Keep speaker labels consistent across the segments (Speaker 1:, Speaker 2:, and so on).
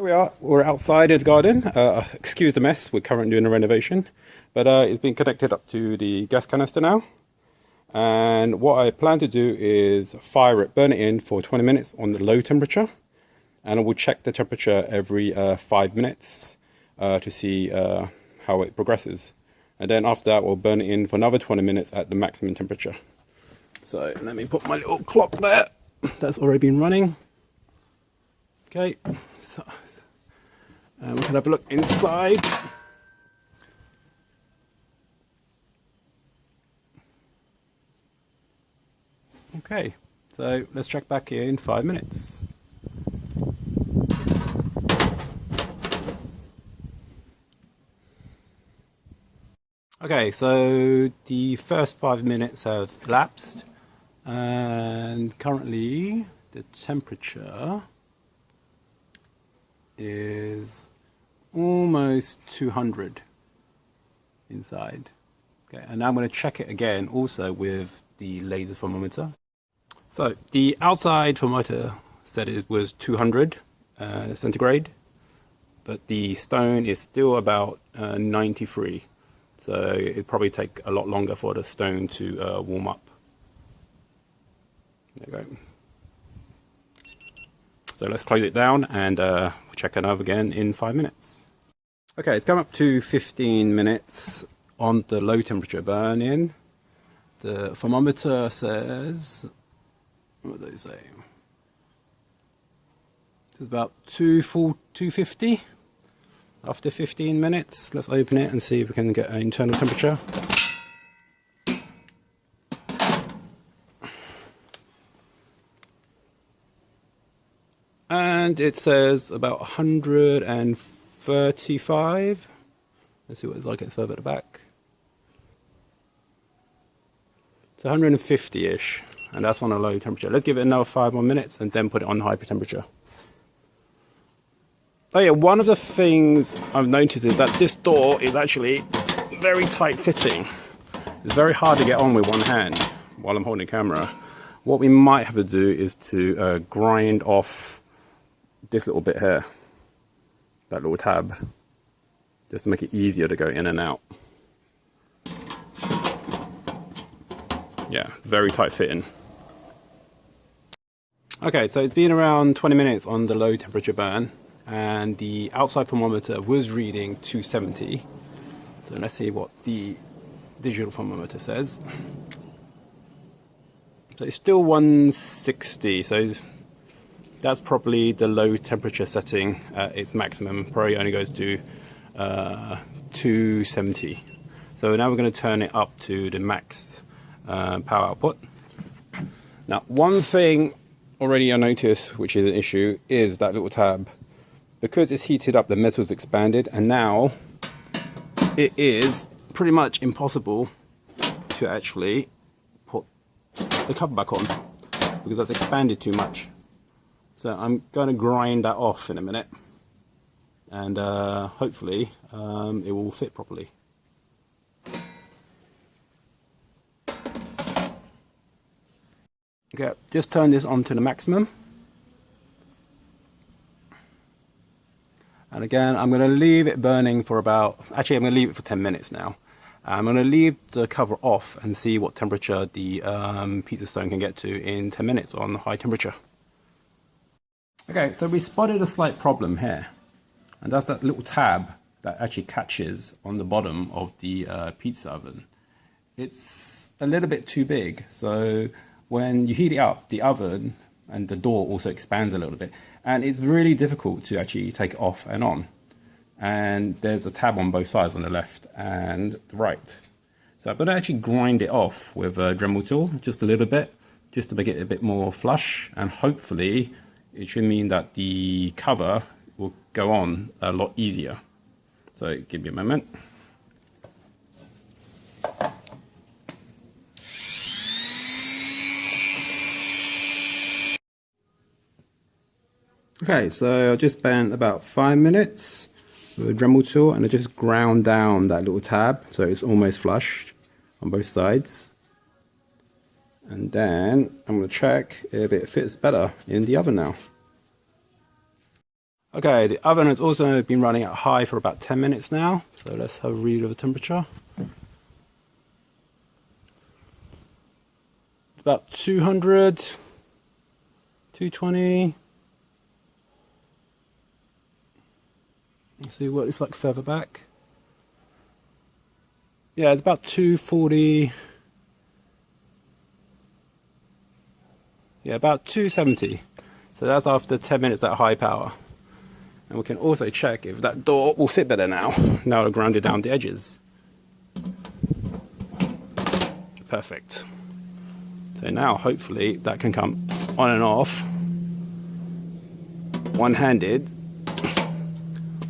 Speaker 1: Here we are, we're outside in the garden. Excuse the mess, we're currently doing a renovation. But it's been connected up to the gas canister now. And what I plan to do is fire it, burn it in for 20 minutes on the low temperature. And I will check the temperature every 5 minutes to see how it progresses. And then after that, we'll burn it in for another 20 minutes at the maximum temperature. So let me put my little clock there. That's already been running. Okay, so we can have a look inside. Okay, so let's check back here in 5 minutes. Okay, so the first 5 minutes have elapsed, and currently the temperature is almost 200 inside. Okay, and now I'm going to check it again also with the laser thermometer. So the outside thermometer said it was 200 centigrade, but the stone is still about 93. So it'd probably take a lot longer for the stone to warm up. There you go. So let's close it down and check it over again in 5 minutes. Okay, it's come up to 15 minutes on the low temperature burn in. The thermometer says, what do they say? It's about 250. After 15 minutes, let's open it and see if we can get an internal temperature. And it says about 135. Let's see what it's like further at the back. It's 150-ish, and that's on a low temperature. Let's give it another 5 more minutes and then put it on high temperature. Oh yeah, one of the things I've noticed is that this door is actually very tight fitting. It's very hard to get on with one hand while I'm holding the camera. What we might have to do is to grind off this little bit here, that little tab, just to make it easier to go in and out. Yeah, very tight fitting. Okay, so it's been around 20 minutes on the low temperature burn, and the outside thermometer was reading 270. So let's see what the digital thermometer says. So it's still 160, so that's probably the low temperature setting at its maximum. Probably only goes to 270. So now we're going to turn it up to the max power output. Now, one thing already I noticed, which is an issue, is that little tab. Because it's heated up, the metal's expanded, and now it is pretty much impossible to actually put the cover back on because that's expanded too much. So I'm going to grind that off in a minute, and hopefully it will fit properly. Okay, just turn this on to the maximum. And again, I'm going to leave it burning for about, actually I'm going to leave it for 10 minutes now. I'm going to leave the cover off and see what temperature the pizza stone can get to in 10 minutes on high temperature. Okay, so we spotted a slight problem here. And that's that little tab that actually catches on the bottom of the pizza oven. It's a little bit too big, so when you heat it up, the oven and the door also expands a little bit. And it's really difficult to actually take it off and on. And there's a tab on both sides, on the left and the right. So I'm going to actually grind it off with a Dremel tool, just a little bit, just to make it a bit more flush. And hopefully it should mean that the cover will go on a lot easier. So give me a moment. Okay, so I just spent about 5 minutes with a Dremel tool, and I just ground down that little tab so it's almost flush on both sides. And then I'm going to check if it fits better in the oven now. Okay, the oven has also been running at high for about 10 minutes now. So let's have a read of the temperature. It's about 200, 220. Let's see what it's like further back. Yeah, it's about 240. Yeah, about 270. So that's after 10 minutes at high power. And we can also check if that door will fit better now. Now I've grounded down the edges. Perfect. So now hopefully that can come on and off one-handed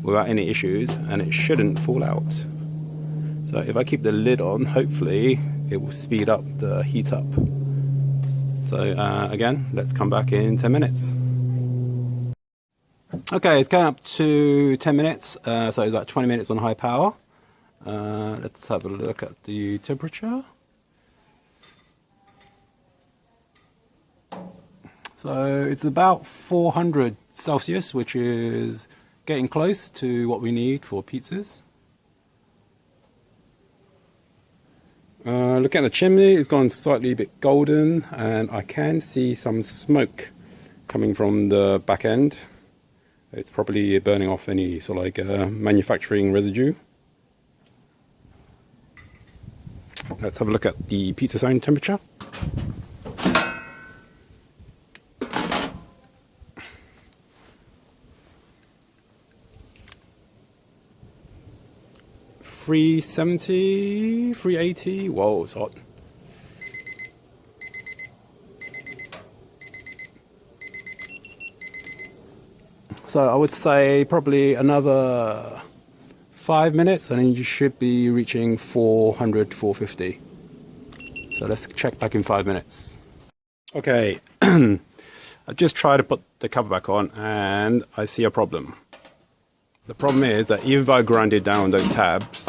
Speaker 1: without any issues, and it shouldn't fall out. So if I keep the lid on, hopefully it will speed up the heat up. So again, let's come back in 10 minutes. Okay, it's going up to 10 minutes, so it's about 20 minutes on high power. Let's have a look at the temperature. So it's about 400 Celsius, which is getting close to what we need for pizzas. Looking at the chimney, it's gone slightly a bit golden, and I can see some smoke coming from the back end. It's probably burning off any sort of like manufacturing residue. Let's have a look at the pizza zone temperature. $370, $380. Whoa, it's hot. So I would say probably another 5 minutes and then you should be reaching 400, 450. So let's check back in 5 minutes. Okay, I just tried to put the cover back on and I see a problem. The problem is that even if I grounded down those tabs,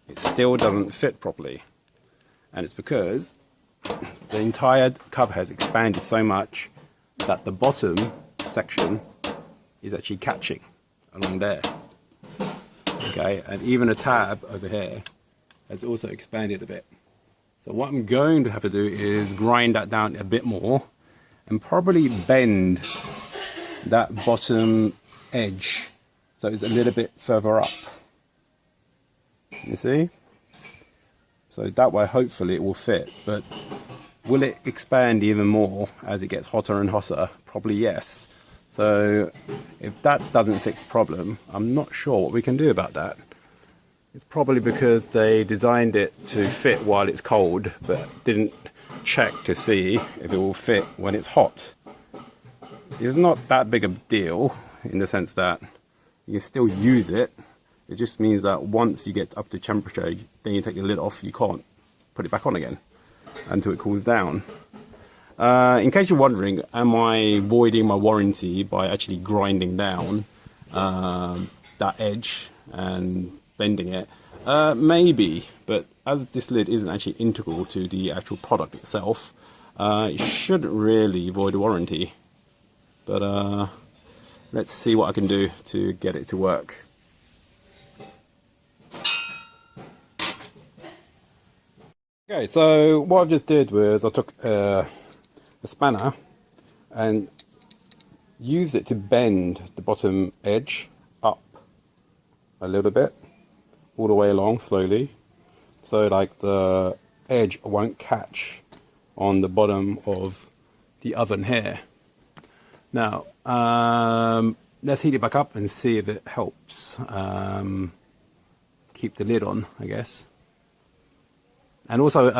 Speaker 1: it still doesn't fit properly. And it's because the entire cover has expanded so much that the bottom section is actually catching along there. Okay, and even a tab over here has also expanded a bit. So what I'm going to have to do is grind that down a bit more and probably bend that bottom edge so it's a little bit further up. You see? So that way hopefully it will fit, but will it expand even more as it gets hotter and hotter? Probably yes. So if that doesn't fix the problem, I'm not sure what we can do about that. It's probably because they designed it to fit while it's cold, but didn't check to see if it will fit when it's hot. It's not that big a deal in the sense that you can still use it. It just means that once you get up to temperature, then you take the lid off, you can't put it back on again until it cools down. In case you're wondering, am I voiding my warranty by actually grinding down that edge and bending it? Maybe, but as this lid isn't actually integral to the actual product itself, it shouldn't really void the warranty. But let's see what I can do to get it to work. Okay, so what I just did was I took a spanner and used it to bend the bottom edge up a little bit, all the way along slowly, so like the edge won't catch on the bottom of the oven here. Now, let's heat it back up and see if it helps keep the lid on, I guess. And also,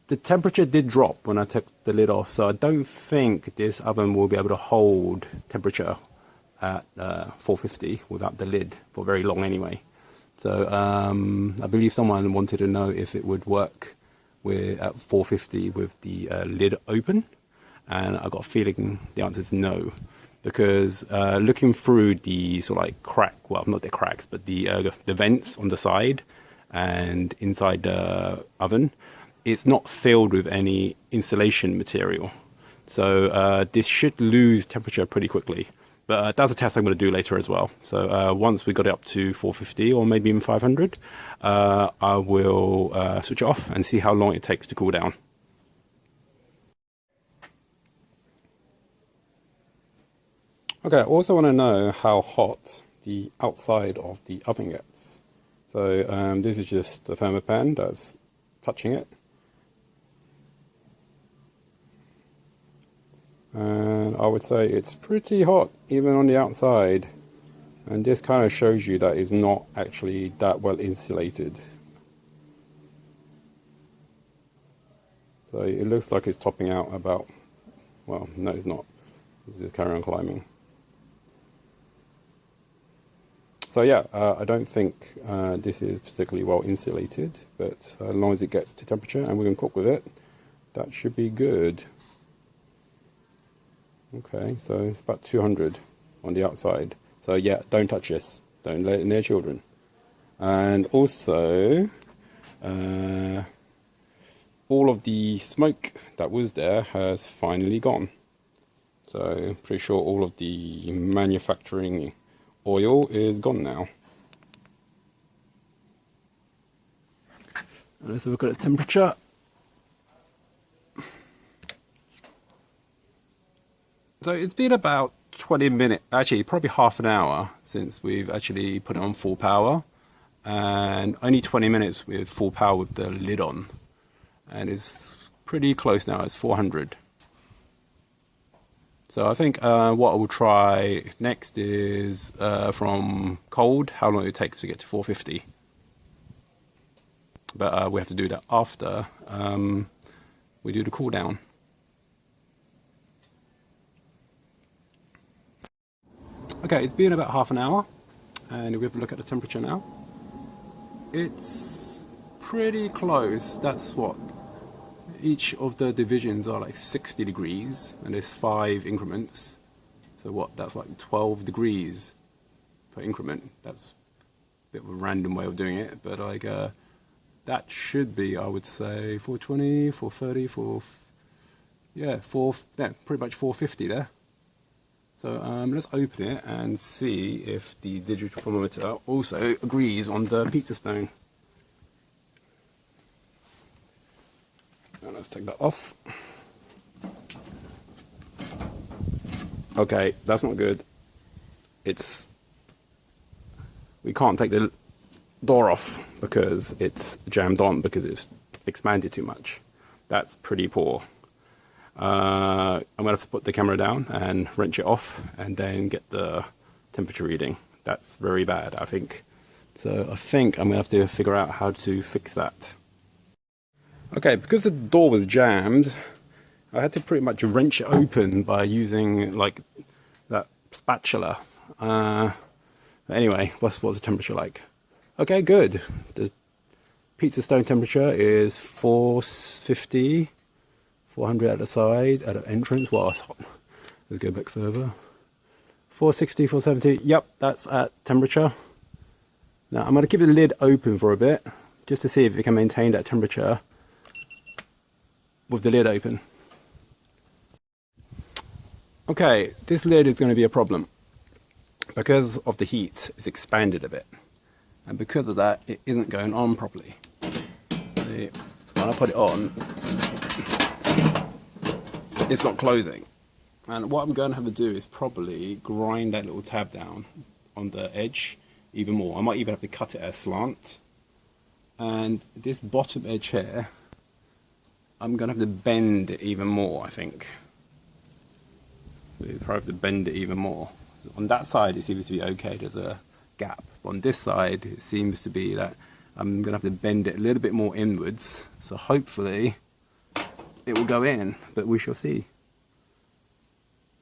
Speaker 1: the temperature did drop when I took the lid off, so I don't think this oven will be able to hold temperature at 450 without the lid for very long anyway. So I believe someone wanted to know if it would work at 450 with the lid open, and I got a feeling the answer is no, because looking through the sort of like crack, well, not the cracks, but the vents on the side and inside the oven, it's not filled with any insulation material. So this should lose temperature pretty quickly. But that's a test I'm going to do later as well. So once we got it up to 450 or maybe even 500, I will switch it off and see how long it takes to cool down. Okay, I also want to know how hot the outside of the oven gets. So this is just a thermal pan that's touching it. And I would say it's pretty hot even on the outside, and this kind of shows you that it's not actually that well insulated. So it looks like it's topping out about, well, no it's not, let's just carry on climbing. So yeah, I don't think this is particularly well insulated, but as long as it gets to temperature and we can cook with it, that should be good. Okay, so it's about 200 on the outside. So yeah, don't touch this. Don't let it near children. And also, all of the smoke that was there has finally gone. So pretty sure all of the manufacturing oil is gone now. And let's look at the temperature. So it's been about 20 minutes, actually probably half an hour since we've actually put it on full power, and only 20 minutes with full power with the lid on, and it's pretty close now, it's 400. So I think what I will try next is from cold, how long it takes to get to 450. But we have to do that after we do the cool down. Okay, it's been about half an hour, and we have a look at the temperature now. It's pretty close. That's what, each of the divisions are like 60 degrees, and there's 5 increments. So what, that's like 12 degrees per increment. That's a bit of a random way of doing it, but like that should be, I would say, 420, 430, yeah, pretty much 450 there. So let's open it and see if the digital thermometer also agrees on the pizza stone. And let's take that off. Okay, that's not good. We can't take the door off because it's jammed on because it's expanded too much. That's pretty poor. I'm going to have to put the camera down and wrench it off and then get the temperature reading. That's very bad, I think. So I think I'm going to have to figure out how to fix that. Okay, because the door was jammed, I had to pretty much wrench it open by using like that spatula. Anyway, what's the temperature like? Okay, good. The pizza stone temperature is 450. 400 at the side, at the entrance. Well, it's hot. Let's go back further. 460, 470. Yep, that's at temperature. Now I'm going to keep the lid open for a bit, just to see if it can maintain that temperature with the lid open. Okay, this lid is going to be a problem. Because of the heat, it's expanded a bit. And because of that, it isn't going on properly. See, when I put it on, it's not closing. And what I'm going to have to do is probably grind that little tab down on the edge even more. I might even have to cut it at a slant. And this bottom edge here, I'm going to have to bend it even more, I think. We'll probably have to bend it even more. On that side, it seems to be okay, there's a gap. On this side, it seems to be that I'm going to have to bend it a little bit more inwards. So hopefully it will go in, but we shall see.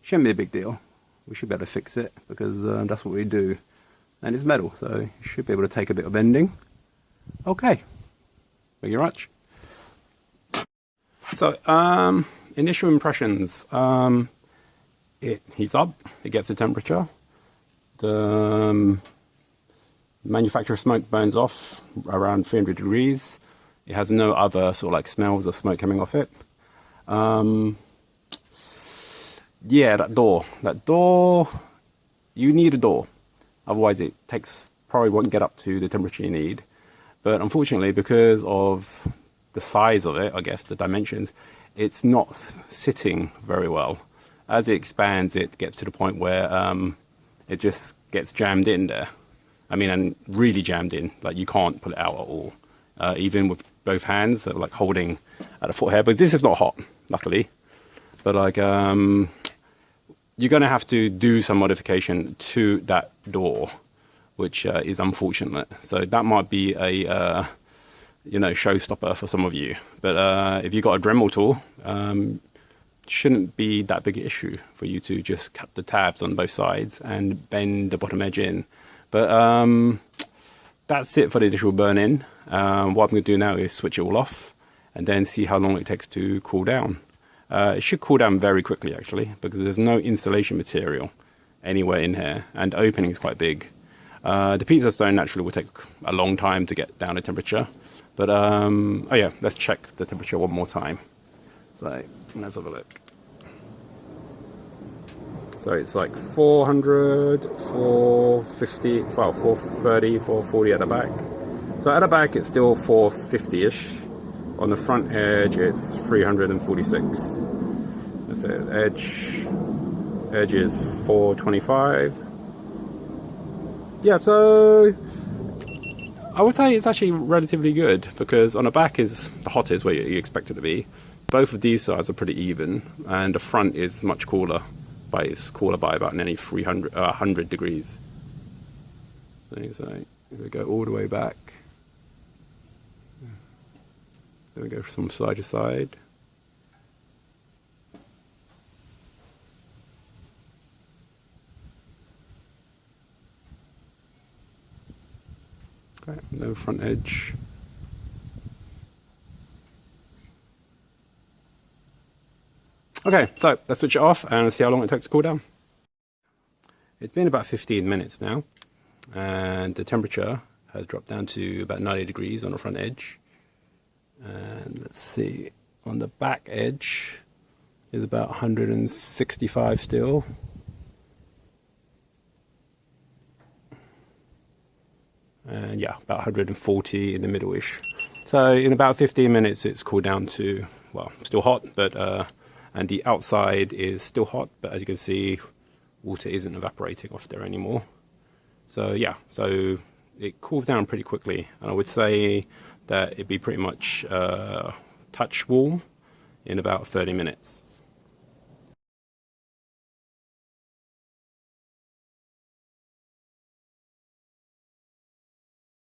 Speaker 1: Shouldn't be a big deal. We should be able to fix it because that's what we do. And it's metal, so you should be able to take a bit of bending. Okay, thank you very much. So, initial impressions. It heats up, it gets the temperature. The manufacturer smoke burns off around 300 degrees. It has no other sort of like smells of smoke coming off it. Yeah, that door you need a door. Otherwise it probably won't get up to the temperature you need. But unfortunately, because of the size of it, I guess the dimensions, it's not sitting very well. As it expands, it gets to the point where it just gets jammed in there. I mean, and really jammed in, like you can't pull it out at all. Even with both hands, like holding at the foot here. But this is not hot, luckily. But like, you're going to have to do some modification to that door, which is unfortunate. So that might be a showstopper for some of you. But if you've got a Dremel tool, shouldn't be that big an issue for you to just cut the tabs on both sides and bend the bottom edge in. But that's it for the initial burn-in. What I'm going to do now is switch it all off and then see how long it takes to cool down. It should cool down very quickly, actually, because there's no insulation material anywhere in here, and the opening is quite big. The pizza stone naturally will take a long time to get down to temperature, but oh yeah, let's check the temperature one more time. So let's have a look. So it's like 400, 450, well, 430, 440 at the back. So at the back it's still 450-ish. On the front edge it's 346. That's it. Edge is 425. Yeah, so I would say it's actually relatively good, because on the back is the hottest where you expect it to be. Both of these sides are pretty even, and the front is much cooler. It's cooler by about nearly 100 degrees. So if we go all the way back, there we go from side to side. Okay, no front edge. Okay, so let's switch it off and see how long it takes to cool down. It's been about 15 minutes now, and the temperature has dropped down to about 90 degrees on the front edge. And let's see, on the back edge is about 165 still. And yeah, about 140 in the middle-ish. So in about 15 minutes it's cooled down to, well, still hot, but and the outside is still hot, but as you can see, water isn't evaporating off there anymore. So yeah, so it cools down pretty quickly, and I would say that it'd be pretty much touch warm in about 30 minutes.